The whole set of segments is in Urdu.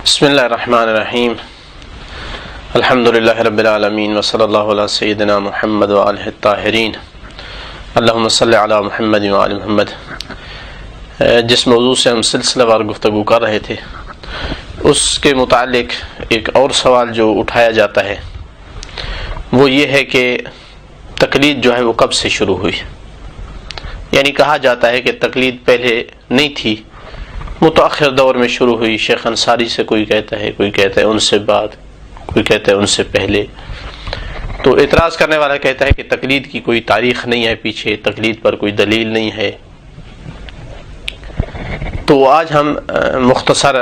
بسم اللہ الرحمن الرحیم الحمد للہ رب العالمین وصلی اللہ علی سیدنا محمد وآلہ الطاہرین اللہم صلی علی محمد وآل محمد۔ جس موضوع سے ہم سلسلہ وار گفتگو کر رہے تھے اس کے متعلق ایک اور سوال جو اٹھایا جاتا ہے وہ یہ ہے کہ تقلید جو ہے وہ کب سے شروع ہوئی؟ یعنی کہا جاتا ہے کہ تقلید پہلے نہیں تھی، متأخر دور میں شروع ہوئی، شیخ انصاری سے کوئی کہتا ہے، کوئی کہتا ہے ان سے بعد، کوئی کہتا ہے ان سے پہلے۔ تو اعتراض کرنے والا کہتا ہے کہ تقلید کی کوئی تاریخ نہیں ہے پیچھے، تقلید پر کوئی دلیل نہیں ہے۔ تو آج ہم مختصر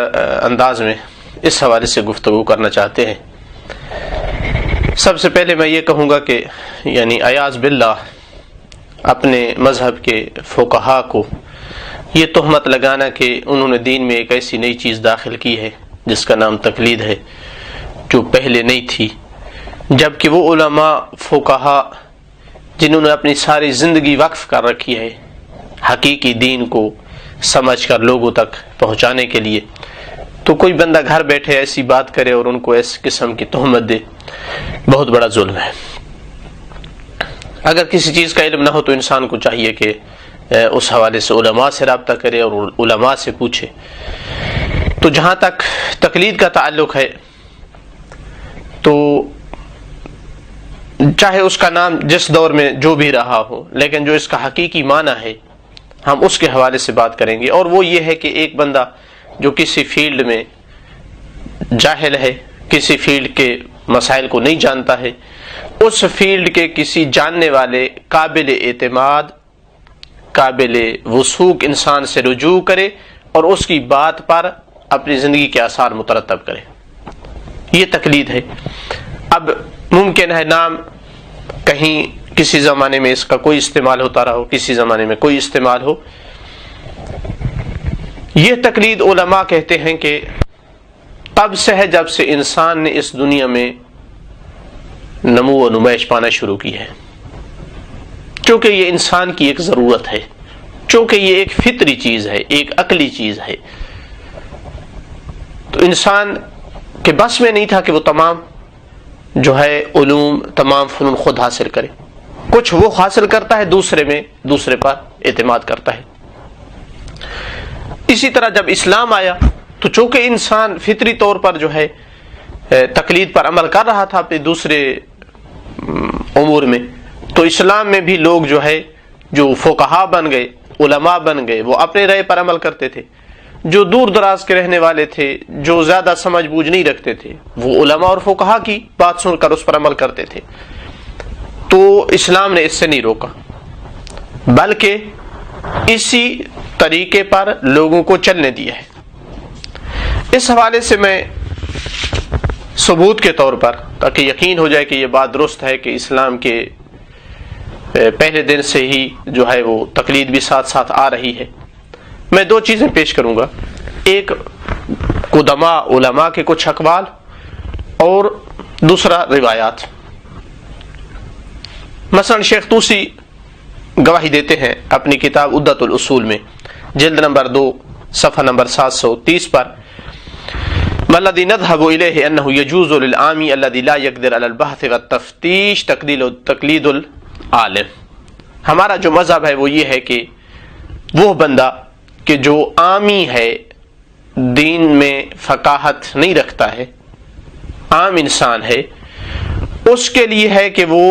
انداز میں اس حوالے سے گفتگو کرنا چاہتے ہیں۔ سب سے پہلے میں یہ کہوں گا کہ یعنی اعاذ باللہ اپنے مذہب کے فقہا کو یہ تہمت لگانا کہ انہوں نے دین میں ایک ایسی نئی چیز داخل کی ہے جس کا نام تقلید ہے جو پہلے نہیں تھی، جبکہ وہ علماء فقہا جنہوں نے اپنی ساری زندگی وقف کر رکھی ہے حقیقی دین کو سمجھ کر لوگوں تک پہنچانے کے لیے، تو کوئی بندہ گھر بیٹھے ایسی بات کرے اور ان کو اس قسم کی تہمت دے، بہت بڑا ظلم ہے۔ اگر کسی چیز کا علم نہ ہو تو انسان کو چاہیے کہ اس حوالے سے علماء سے رابطہ کرے اور علماء سے پوچھے۔ تو جہاں تک تقلید کا تعلق ہے تو چاہے اس کا نام جس دور میں جو بھی رہا ہو، لیکن جو اس کا حقیقی معنی ہے ہم اس کے حوالے سے بات کریں گے، اور وہ یہ ہے کہ ایک بندہ جو کسی فیلڈ میں جاہل ہے، کسی فیلڈ کے مسائل کو نہیں جانتا ہے، اس فیلڈ کے کسی جاننے والے قابل اعتماد، قابل وثوق انسان سے رجوع کرے اور اس کی بات پر اپنی زندگی کے آثار مترتب کرے، یہ تقلید ہے۔ اب ممکن ہے نام کہیں کسی زمانے میں اس کا کوئی استعمال ہوتا رہا ہو، کسی زمانے میں کوئی استعمال ہو۔ یہ تقلید علماء کہتے ہیں کہ تب سے ہے جب سے انسان نے اس دنیا میں نمو و نمائش پانا شروع کی ہے، چونکہ یہ انسان کی ایک ضرورت ہے، چونکہ یہ ایک فطری چیز ہے، ایک عقلی چیز ہے۔ تو انسان کے بس میں نہیں تھا کہ وہ تمام جو ہے علوم، تمام فنون خود حاصل کرے، کچھ وہ حاصل کرتا ہے، دوسرے پر اعتماد کرتا ہے۔ اسی طرح جب اسلام آیا تو چونکہ انسان فطری طور پر جو ہے تقلید پر عمل کر رہا تھا اپنے دوسرے امور میں، تو اسلام میں بھی لوگ جو ہے جو فقہا بن گئے، علماء بن گئے، وہ اپنے رائے پر عمل کرتے تھے۔ جو دور دراز کے رہنے والے تھے، جو زیادہ سمجھ بوجھ نہیں رکھتے تھے، وہ علماء اور فقہا کی بات سن کر اس پر عمل کرتے تھے۔ تو اسلام نے اس سے نہیں روکا، بلکہ اسی طریقے پر لوگوں کو چلنے دیا ہے۔ اس حوالے سے میں ثبوت کے طور پر، تاکہ یقین ہو جائے کہ یہ بات درست ہے کہ اسلام کے پہلے دن سے ہی جو ہے وہ تقلید بھی ساتھ ساتھ آ رہی ہے، میں دو چیزیں پیش کروں گا۔ ایک قدما علماء کے کچھ اقوال، اور دوسرا روایات۔ مثلا شیخ طوسی گواہی دیتے ہیں اپنی کتاب عدۃ الاصول میں، جلد نمبر 2 صفحہ نمبر 730 پر، والذی نذهب الیہ انہ یجوز للعامی الذی لا یقدر علی البحث والتفتیش تقلید العالم۔ ہمارا جو مذہب ہے وہ یہ ہے کہ وہ بندہ کہ جو عامی ہے، دین میں فقاہت نہیں رکھتا ہے، عام انسان ہے، اس کے لیے ہے کہ وہ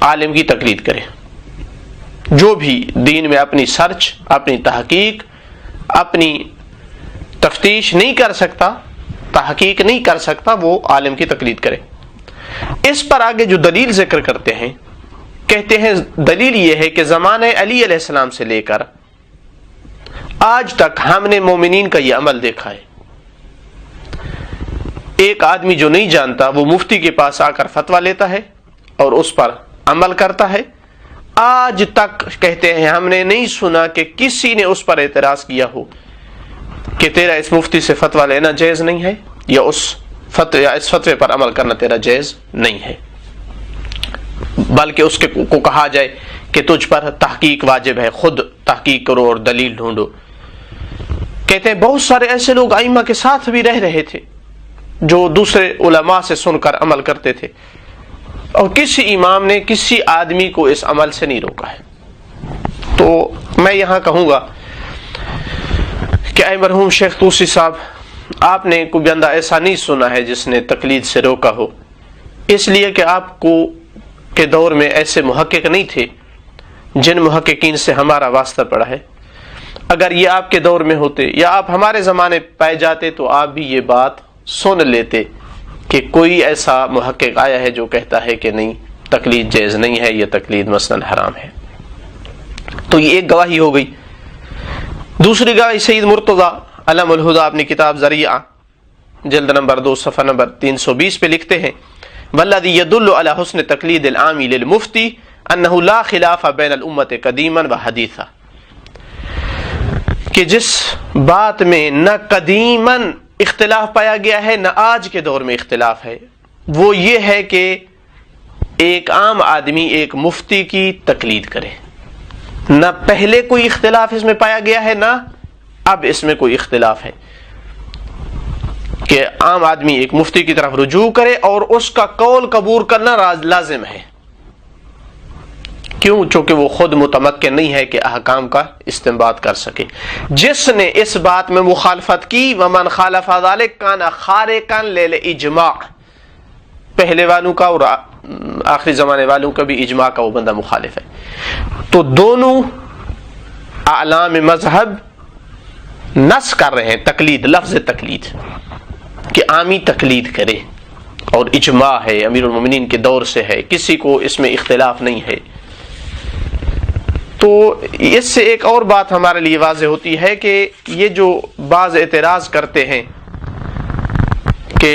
عالم کی تقلید کرے۔ جو بھی دین میں اپنی سرچ، اپنی تحقیق، اپنی تفتیش نہیں کر سکتا، تحقیق نہیں کر سکتا، وہ عالم کی تقلید کرے۔ اس پر آگے جو دلیل ذکر کرتے ہیں، کہتے ہیں دلیل یہ ہے کہ زمانہ علی علیہ السلام سے لے کر آج تک ہم نے مومنین کا یہ عمل دیکھا ہے۔ ایک آدمی جو نہیں جانتا وہ مفتی کے پاس آ کر فتویٰ لیتا ہے اور اس پر عمل کرتا ہے۔ آج تک کہتے ہیں ہم نے نہیں سنا کہ کسی نے اس پر اعتراض کیا ہو کہ تیرا اس مفتی سے فتویٰ لینا جائز نہیں ہے، یا اس فتوے پر عمل کرنا تیرا جائز نہیں ہے، بلکہ اس کو کہا جائے کہ تجھ پر تحقیق واجب ہے، خود تحقیق کرو اور دلیل ڈھونڈو۔ کہتے ہیں بہت سارے ایسے لوگ ائمہ کے ساتھ بھی رہ رہے تھے جو دوسرے علماء سے سن کر عمل کرتے تھے، اور کسی امام نے کسی آدمی کو اس عمل سے نہیں روکا ہے۔ تو میں یہاں کہوں گا کہ اے مرحوم شیخ طوسی صاحب، آپ نے کوئی بندہ ایسا نہیں سنا ہے جس نے تقلید سے روکا ہو، اس لیے کہ آپ کو کے دور میں ایسے محقق نہیں تھے جن محققین سے ہمارا واسطہ پڑا ہے۔ اگر یہ آپ کے دور میں ہوتے یا آپ ہمارے زمانے پائے جاتے تو آپ بھی یہ بات سن لیتے کہ کوئی ایسا محقق آیا ہے جو کہتا ہے کہ نہیں تقلید جائز نہیں ہے، یہ تقلید مثلاً حرام ہے۔ تو یہ ایک گواہی ہو گئی۔ دوسری گواہی سید مرتضی علم الہدی اپنی کتاب ذریعہ جلد نمبر 2 صفحہ نمبر 320 پہ لکھتے ہیں والذی یدل علی حسن تقلید العام للمفتی انہ لا خلاف بین الامت قدیما و حدیثا، کہ جس بات میں نہ قدیماً اختلاف پایا گیا ہے نہ آج کے دور میں اختلاف ہے، وہ یہ ہے کہ ایک عام آدمی ایک مفتی کی تقلید کرے۔ نہ پہلے کوئی اختلاف اس میں پایا گیا ہے نہ اب اس میں کوئی اختلاف ہے کہ عام آدمی ایک مفتی کی طرف رجوع کرے اور اس کا قول قبول کرنا لازم ہے۔ کیوں؟ چونکہ وہ خود متمکن نہیں ہے کہ احکام کا استنباط کر سکے۔ جس نے اس بات میں مخالفت کی ومن خالف ذلک کان خارقا للاجماع، پہلے والوں کا اور آخری زمانے والوں کا بھی اجماع کا وہ بندہ مخالف ہے۔ تو دونوں اعلام مذہب نص کر رہے ہیں تقلید، لفظ تقلید کہ عامی تقلید کرے، اور اجماع ہے، امیر المومنین کے دور سے ہے، کسی کو اس میں اختلاف نہیں ہے۔ تو اس سے ایک اور بات ہمارے لیے واضح ہوتی ہے کہ یہ جو بعض اعتراض کرتے ہیں کہ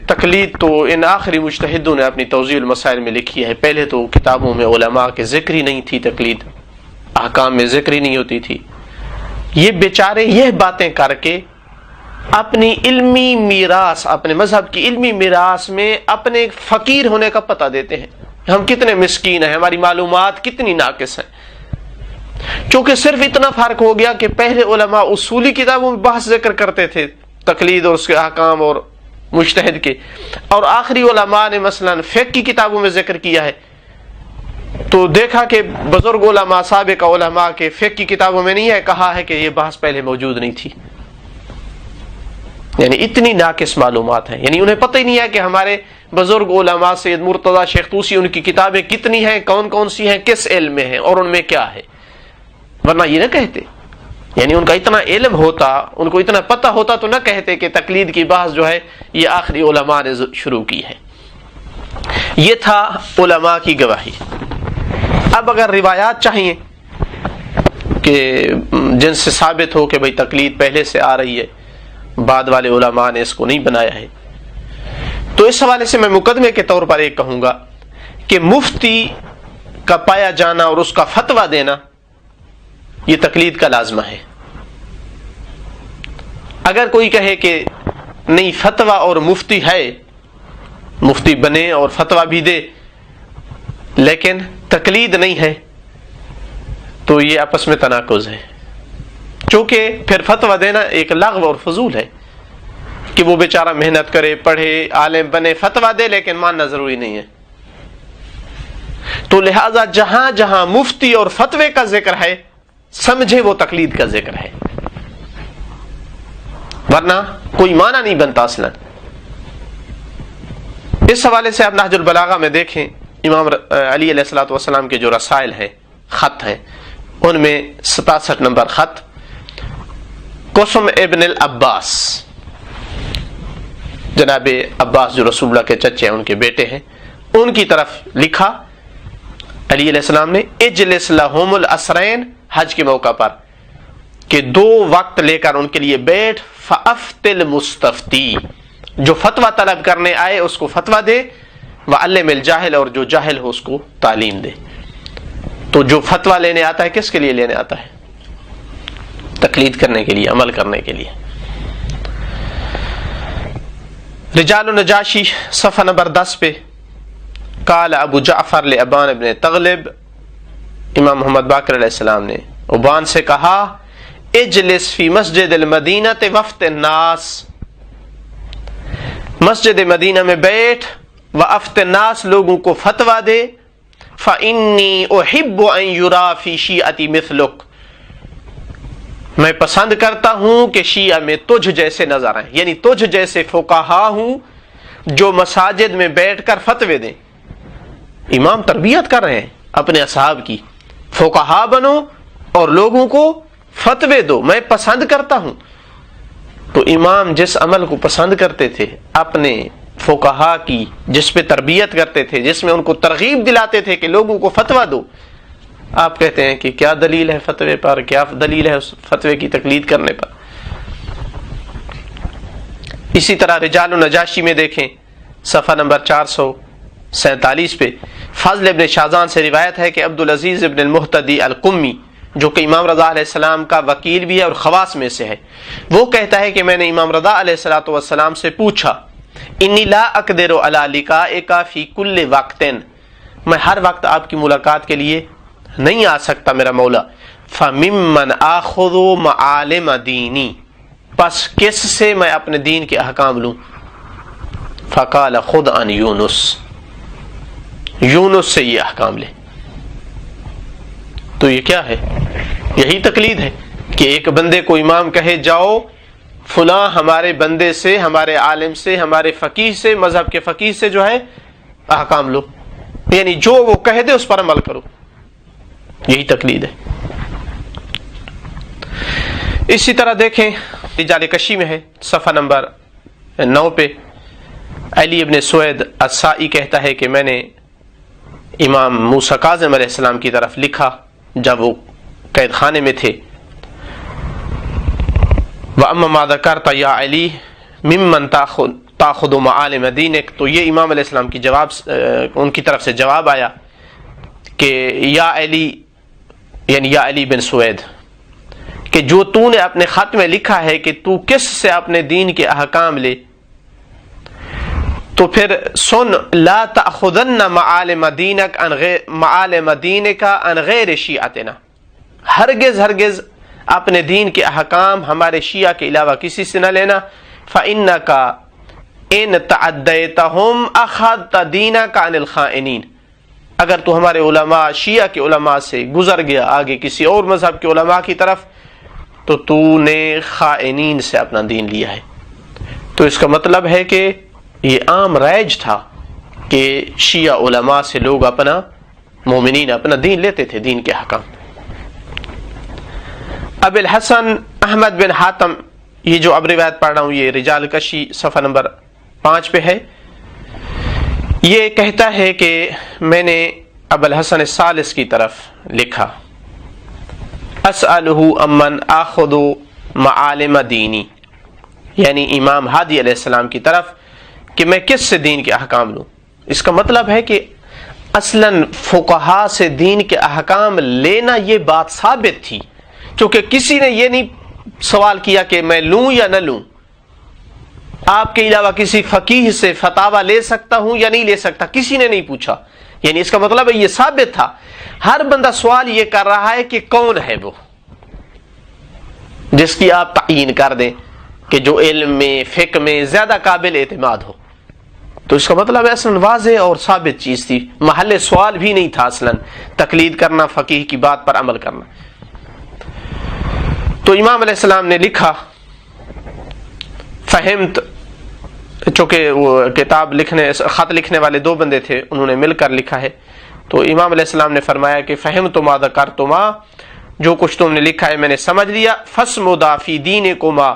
تقلید تو ان آخری مجتہدوں نے اپنی توضیح المسائل میں لکھی ہے، پہلے تو کتابوں میں علماء کے ذکر ہی نہیں تھی، تقلید احکام میں ذکر ہی نہیں ہوتی تھی۔ یہ بیچارے یہ باتیں کر کے اپنی علمی میراث، اپنے مذہب کی علمی میراث میں اپنے فقیر ہونے کا پتہ دیتے ہیں، ہم کتنے مسکین ہیں، ہماری معلومات کتنی ناقص ہیں۔ چونکہ صرف اتنا فرق ہو گیا کہ پہلے علماء اصولی کتابوں میں بحث ذکر کرتے تھے تقلید اور اس کے احکام اور مجتہد کے، اور آخری علماء نے مثلا فقہ کی کتابوں میں ذکر کیا ہے، تو دیکھا کہ بزرگ علماء سابق علماء کے فقہ کی کتابوں میں نہیں ہے کہا ہے کہ یہ بحث پہلے موجود نہیں تھی۔ یعنی اتنی ناقص معلومات ہیں، یعنی انہیں پتہ ہی نہیں ہے کہ ہمارے بزرگ علماء سید مرتضی شیخ طوسی ان کی کتابیں کتنی ہیں، کون کون سی ہیں، کس علم میں ہیں اور ان میں کیا ہے، ورنہ یہ نہ کہتے۔ یعنی ان کا اتنا علم ہوتا، ان کو اتنا پتہ ہوتا تو نہ کہتے کہ تقلید کی بحث جو ہے یہ آخری علماء نے شروع کی ہے۔ یہ تھا علماء کی گواہی۔ اب اگر روایات چاہیے کہ جن سے ثابت ہو کہ بھئی تقلید پہلے سے آ رہی ہے، بعد والے علماء نے اس کو نہیں بنایا ہے، تو اس حوالے سے میں مقدمے کے طور پر ایک کہوں گا کہ مفتی کا پایا جانا اور اس کا فتویٰ دینا یہ تقلید کا لازمہ ہے۔ اگر کوئی کہے کہ نہیں فتویٰ اور مفتی ہے، مفتی بنے اور فتویٰ بھی دے لیکن تقلید نہیں ہے، تو یہ آپس میں تناقض ہے، چونکہ پھر فتویٰ دینا ایک لغو اور فضول ہے کہ وہ بیچارہ محنت کرے، پڑھے، عالم بنے، فتویٰ دے لیکن ماننا ضروری نہیں ہے۔ تو لہذا جہاں جہاں مفتی اور فتوے کا ذکر ہے سمجھے وہ تقلید کا ذکر ہے، ورنہ کوئی معنی نہیں بنتا اصلا۔ اس حوالے سے آپ نہج البلاغہ میں دیکھیں، امام علی علیہ الصلوۃ والسلام کے جو رسائل ہیں، خط ہیں، ان میں 67 نمبر خط قسم ابن العباس، جناب عباس جو رسول اللہ کے چچے ہیں، ان کے بیٹے ہیں، ان کی طرف لکھا علی علیہ السلام نے اجلس لہم الاسرین، حج کے موقع پر کہ 2 وقت لے کر ان کے لیے بیٹھ، فافتل مستفتی، جو فتویٰ طلب کرنے آئے اس کو فتویٰ دے، وعلم الجاہل، اور جو جاہل ہو اس کو تعلیم دے۔ تو جو فتویٰ لینے آتا ہے کس کے لیے لینے آتا ہے؟ تقلید کرنے کے لیے، عمل کرنے کے لیے۔ رجال النجاشی صفحہ نمبر 10 پہ قال ابو جعفر لابان ابن تغلب، امام محمد باقر علیہ السلام نے ابان سے کہا اجلس فی مسجد المدینہ وفت الناس، مسجد مدینہ میں بیٹھ، وافت الناس لوگوں کو فتویٰ دے، فانی احب ان یرا فی شیعتی مثلک، میں پسند کرتا ہوں کہ شیعہ میں تجھ جیسے نظر آئیں، یعنی تجھ جیسے فقہا ہوں جو مساجد میں بیٹھ کر فتوے دیں۔ امام تربیت کر رہے ہیں اپنے اصحاب کی، فقہا بنو اور لوگوں کو فتوے دو، میں پسند کرتا ہوں۔ تو امام جس عمل کو پسند کرتے تھے، اپنے فقہا کی جس پہ تربیت کرتے تھے، جس میں ان کو ترغیب دلاتے تھے کہ لوگوں کو فتویٰ دو، آپ کہتے ہیں کہ کیا دلیل ہے فتوے پر، کیا دلیل ہے اس فتوے کی تقلید کرنے پر۔ اسی طرح رجال النجاشی میں دیکھیں صفحہ نمبر 447 پہ فضل ابن شاذان سے روایت ہے کہ عبدالعزیز ابن المہتدی القمی، جو کہ امام رضا علیہ السلام کا وکیل بھی ہے اور خواص میں سے ہے، وہ کہتا ہے کہ میں نے امام رضا علیہ السلام سے پوچھا، انی لا اقدر علی لقائک فی کل وقت، میں ہر وقت آپ کی ملاقات کے لیے نہیں آ سکتا میرا مولا، فممن آخذ معالم دینی، پس کس سے میں اپنے دین کے احکام لوں؟ فقال خذ عن یونس، یونس سے یہ احکام لے۔ تو یہ کیا ہے؟ یہی تقلید ہے کہ ایک بندے کو امام کہے جاؤ فلاں ہمارے بندے سے، ہمارے عالم سے، ہمارے فقیہ سے، مذہب کے فقیہ سے جو ہے احکام لو، یعنی جو وہ کہہ دے اس پر عمل کرو، یہی تقلید ہے۔ اسی طرح دیکھیں رجال کشی میں ہے صفحہ نمبر 9 پہ علی ابن سوید السائی کہتا ہے کہ میں نے امام موسیٰ کاظم علیہ السلام کی طرف لکھا جب وہ قید خانے میں تھے، وَأَمَّا مَا ذَكَرْتَ يَا عَلِي مِمَّنْ تَأْخُذُ مَعَالِمَ دِينِكَ، تو یہ امام علیہ السلام کی جواب، ان کی طرف سے جواب آیا کہ یا علی، یعنی یا علی بن سوید، کہ جو تو نے اپنے خط میں لکھا ہے کہ تو کس سے اپنے دین کے احکام لے، تو پھر سن، لا تأخذن معالم دینک عن غیر شیعتنا، ہرگز اپنے دین کے احکام ہمارے شیعہ کے علاوہ کسی سے نہ لینا، فإنک ان تعدیتہم اخذت دینک عن الخائنین، اگر تو ہمارے علماء، شیعہ کے علماء سے گزر گیا آگے کسی اور مذہب کے علماء کی طرف، تو نے خائنین سے اپنا دین لیا ہے۔ تو اس کا مطلب ہے کہ یہ عام رائج تھا کہ شیعہ علماء سے لوگ اپنا، مومنین اپنا دین لیتے تھے، دین کے احکام۔ ابو الحسن احمد بن حاتم، یہ جو اب روایت پڑھ رہا ہوں یہ رجال کشی صفحہ نمبر 5 پہ ہے، یہ کہتا ہے کہ میں نے ابو الحسن الثالث کی طرف لکھا، اسألہ امن آخذ معالم دینی، یعنی امام ہادی علیہ السلام کی طرف کہ میں کس سے دین کے احکام لوں۔ اس کا مطلب ہے کہ اصلاً فقہا سے دین کے احکام لینا یہ بات ثابت تھی، کیونکہ کسی نے یہ نہیں سوال کیا کہ میں لوں یا نہ لوں، آپ کے علاوہ کسی فقیہ سے فتاوی لے سکتا ہوں یا نہیں لے سکتا، کسی نے نہیں پوچھا، یعنی اس کا مطلب ہے یہ ثابت تھا۔ ہر بندہ سوال یہ کر رہا ہے کہ کون ہے وہ جس کی آپ تعین کر دیں کہ جو علم میں، فقہ میں زیادہ قابل اعتماد ہو۔ تو اس کا مطلب ہے اصلاً واضح اور ثابت چیز تھی، محل سوال بھی نہیں تھا اصلاً تقلید کرنا، فقیہ کی بات پر عمل کرنا۔ تو امام علیہ السلام نے لکھا، فہمت، چونکہ وہ کتاب لکھنے، خط لکھنے والے دو بندے تھے، انہوں نے مل کر لکھا ہے، تو امام علیہ السلام نے فرمایا کہ فہمت ما ذکرتما، جو کچھ تم نے لکھا ہے میں نے سمجھ لیا، فاسمدا فی دینکما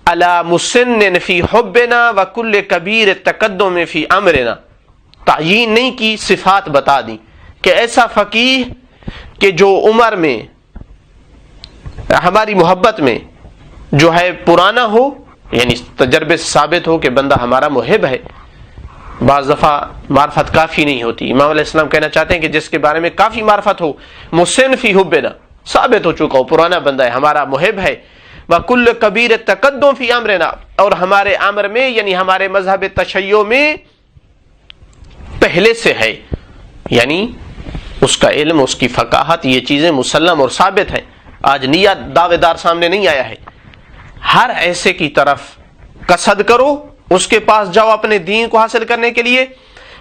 علی مسن فی حبنا وکل کبیر تقدم فی امرنا، تعیین نہیں کی، صفات بتا دی کہ ایسا فقیہ کہ جو عمر میں، ہماری محبت میں جو ہے پرانا ہو، یعنی تجربے سے ثابت ہو کہ بندہ ہمارا محب ہے۔ بعض دفعہ معرفت کافی نہیں ہوتی، امام علیہ السلام کہنا چاہتے ہیں کہ جس کے بارے میں کافی معرفت ہو، مسن فی حبنا، ثابت ہو چکا ہو، پرانا بندہ ہے، ہمارا محب ہے، وَكُلُّ كَبِيرٍ تَقَدُّمْ فِي أَمْرِنَا، اور ہمارے امر میں، یعنی ہمارے مذہب تشیع میں پہلے سے ہے، یعنی اس کا علم، اس کی فقاہت، یہ چیزیں مسلم اور ثابت ہیں۔ آج نیت دعوے دار سامنے نہیں آیا ہے. ہر ایسے کی طرف قصد کرو، اس کے پاس جاؤ اپنے دین کو حاصل کرنے کے لیے.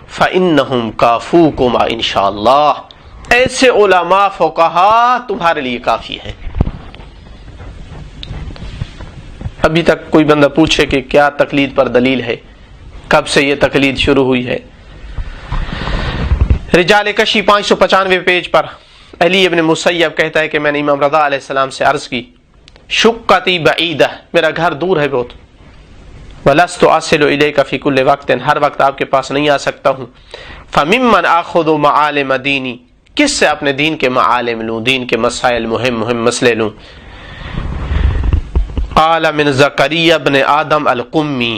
فَإِنَّهُمْ كَافُوكُمْ انشاءاللہ، ایسے علماء فقہا تمہارے لیے کافی ہے. ابھی تک کوئی بندہ پوچھے کہ کیا تقلید پر دلیل ہے، کب سے یہ تقلید شروع ہوئی ہے؟ رجال کشی 595 پیج پر علی ابن مسیب کہتا ہے کہ میں نے امام رضا علیہ السلام سے عرض کی، شقتی بعیدہ، میرا گھر دور ہے بہت، وَلَسْتُ أَصِلُ إِلَيْكَ فِي كُلِّ وَقْتٍ، ہر وقت آپ کے پاس نہیں آ سکتا ہوں. فَمِمَّنْ آخُذُ مَعَالِمَ دِینِی، کس سے اپنے دین کے معالم لوں، دین کے مسائل، مہم مسئلے لوں. قال من زکریا ابن آدم القمی،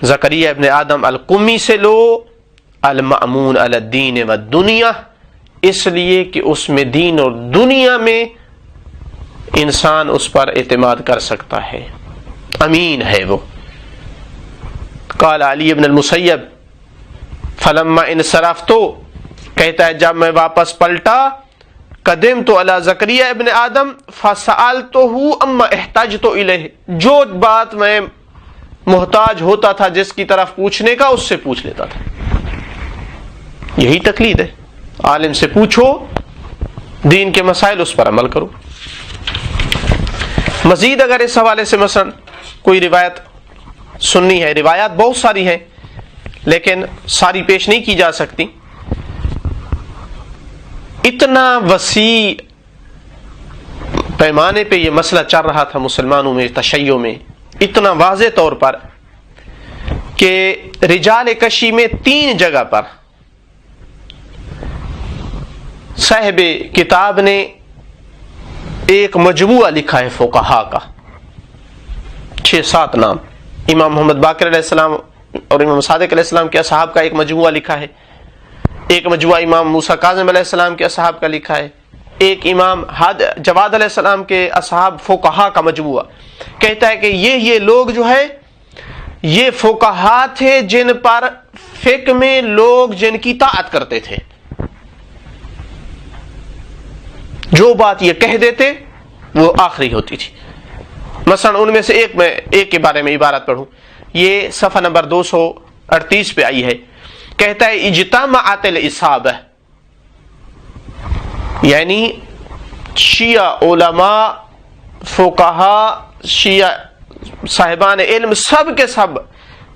زکریا ابن آدم القمی سے لو، المأمون علی الدین والدنیا، اس لیے کہ اس میں دین اور دنیا میں انسان اس پر اعتماد کر سکتا ہے، امین ہے وہ. قال علی ابن المسیب فلما انصرفت، کہتا ہے جب میں واپس پلٹا، قدمت علی زکریا ابن آدم فسألتہ اما احتجت الیہ، جو بات میں محتاج ہوتا تھا جس کی طرف پوچھنے کا، اس سے پوچھ لیتا تھا. یہی تقلید ہے، عالم سے پوچھو دین کے مسائل، اس پر عمل کرو. مزید اگر اس حوالے سے مثلا کوئی روایت سننی ہے، روایات بہت ساری ہیں لیکن ساری پیش نہیں کی جا سکتی. اتنا وسیع پیمانے پہ یہ مسئلہ چل رہا تھا مسلمانوں میں، تشیع میں، اتنا واضح طور پر کہ رجال کشی میں 3 جگہ پر صاحب کتاب نے ایک مجموعہ لکھا ہے فقہا کا، 6-7 نام. امام محمد باقر علیہ السلام اور امام صادق علیہ السلام کے اصحاب کا ایک مجموعہ لکھا ہے، ایک مجموعہ امام موسیٰ کاظم علیہ السلام کے اصحاب کا لکھا ہے، ایک امام جواد علیہ السلام کے اصحاب فقہا کا مجموعہ. کہتا ہے کہ یہ لوگ جو ہے یہ فقہا تھے جن پر فقہ میں لوگ جن کی طاعت کرتے تھے، جو بات یہ کہہ دیتے وہ آخری ہوتی تھی. مثلا ان میں سے ایک کے بارے میں عبارت پڑھوں، یہ صفحہ نمبر 238 پہ آئی ہے. کہتا ہے اجتماعت الاصابہ، یعنی شیعہ علماء فقہا، شیعہ صاحبان علم سب کے سب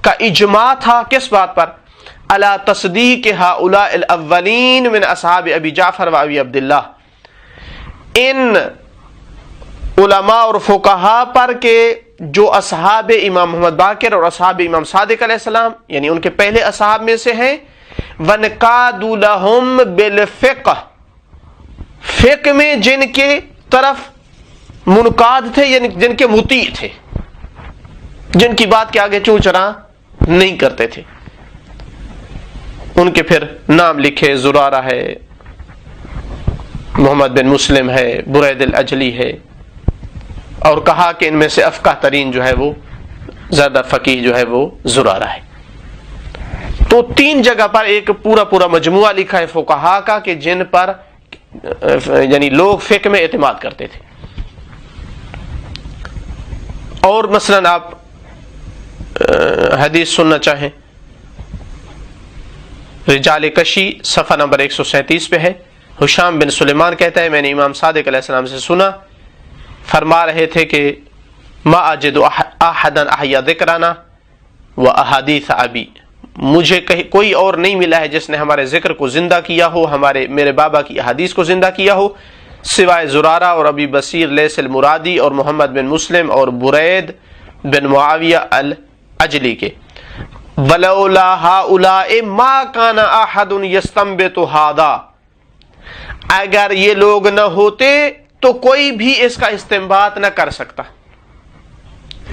کا اجماع تھا کس بات پر؟ علی تصدیق ہؤلاء الاولین من اصحاب ابی جعفر و ابی عبداللہ، ان علماء اور فقہا پر کہ جو اصحاب امام محمد باقر اور اصحاب امام صادق علیہ السلام یعنی ان کے پہلے اصحاب میں سے ہیں، وَنْقَادُوا لَهُمْ بِالْفِقْهِ، فقہ میں جن کے طرف منقاد تھے یعنی جن کے مطیع تھے، جن کی بات کے آگے چو چرا نہیں کرتے تھے. ان کے پھر نام لکھے، زرارہ ہے، محمد بن مسلم ہے، برید الاجلی ہے، اور کہا کہ ان میں سے افقہ ترین جو ہے وہ زیادہ فقیہ جو ہے وہ زرارہ ہے. تو 3 جگہ پر ایک پورا مجموعہ لکھا ہے فقہا کا کہ جن پر یعنی لوگ فقہ میں اعتماد کرتے تھے. اور مثلا آپ حدیث سننا چاہیں، رجال کشی صفحہ نمبر 137 پہ ہے. حشام بن سلیمان کہتا ہے میں نے امام صادق علیہ السلام سے سنا، فرما رہے تھے کہ ما اجد احدا احیا ذکرنا و احادیث ابی، مجھے کوئی اور نہیں ملا ہے جس نے ہمارے ذکر کو زندہ کیا ہو، میرے بابا کی احادیث کو زندہ کیا ہو، سوائے زرارہ اور ابی بصیر لیث المرادی اور محمد بن مسلم اور برید بن معاویہ الاجلی کے. ولولا هؤلاء ما كان احد يستنبط هذا، اگر یہ لوگ نہ ہوتے تو کوئی بھی اس کا استنباط نہ کر سکتا.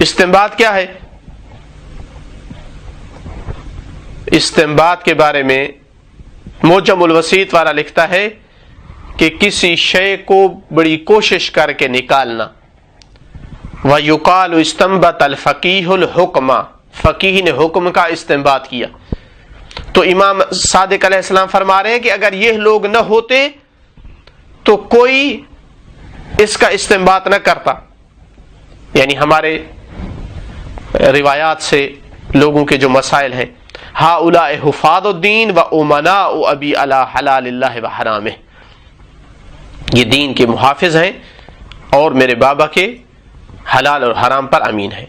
استنباط کیا ہے؟ استنباط کے بارے میں موجم الوسیط والا لکھتا ہے کہ کسی شے کو بڑی کوشش کر کے نکالنا. وَيُقَالُ اسْتَنبَطَ الْفَقِيهُ الْحُكْمَ، فقیہ نے حکم کا استنباط کیا. تو امام صادق علیہ السلام فرما رہے ہیں کہ اگر یہ لوگ نہ ہوتے تو کوئی اس کا استنباط نہ کرتا، یعنی ہمارے روایات سے لوگوں کے جو مسائل ہیں، ہؤلاء حفاظ الدین و امناء ابی علی حلال اللہ و حرامہ، یہ دین کے محافظ ہیں اور میرے بابا کے حلال اور حرام پر امین ہیں۔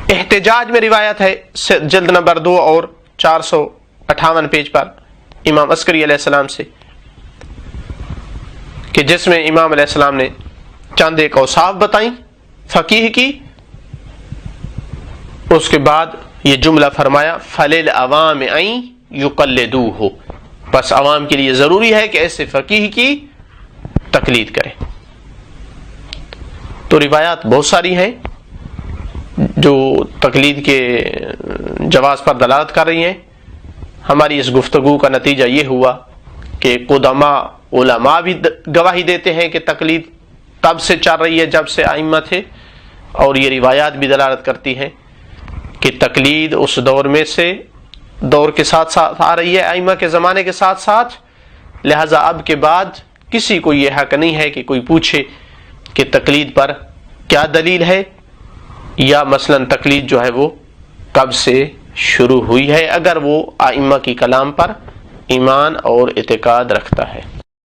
احتجاج میں روایت ہے جلد نمبر 2 اور 458 پیج پر امام عسکری علیہ السلام سے، کہ جس میں امام علیہ السلام نے چند ایک اوصاف بتائیں فقیہ کی، اس کے بعد یہ جملہ فرمایا فَلِلْعَوَامِ أَن يُقَلِّدُوهُ، بس عوام کے لیے ضروری ہے کہ ایسے فقیہ کی تقلید کرے۔ تو روایات بہت ساری ہیں جو تقلید کے جواز پر دلالت کر رہی ہیں۔ ہماری اس گفتگو کا نتیجہ یہ ہوا کہ قدماء علماء بھی گواہی دیتے ہیں کہ تقلید تب سے چل رہی ہے جب سے ائمہ تھے، اور یہ روایات بھی دلالت کرتی ہیں کہ تقلید اس دور میں سے دور کے ساتھ ساتھ آ رہی ہے، ائمہ کے زمانے کے ساتھ ساتھ، لہذا اب کے بعد کسی کو یہ حق نہیں ہے کہ کوئی پوچھے کہ تقلید پر کیا دلیل ہے، یا مثلا تقلید جو ہے وہ کب سے شروع ہوئی ہے، اگر وہ ائمہ کی کلام پر ایمان اور اعتقاد رکھتا ہے۔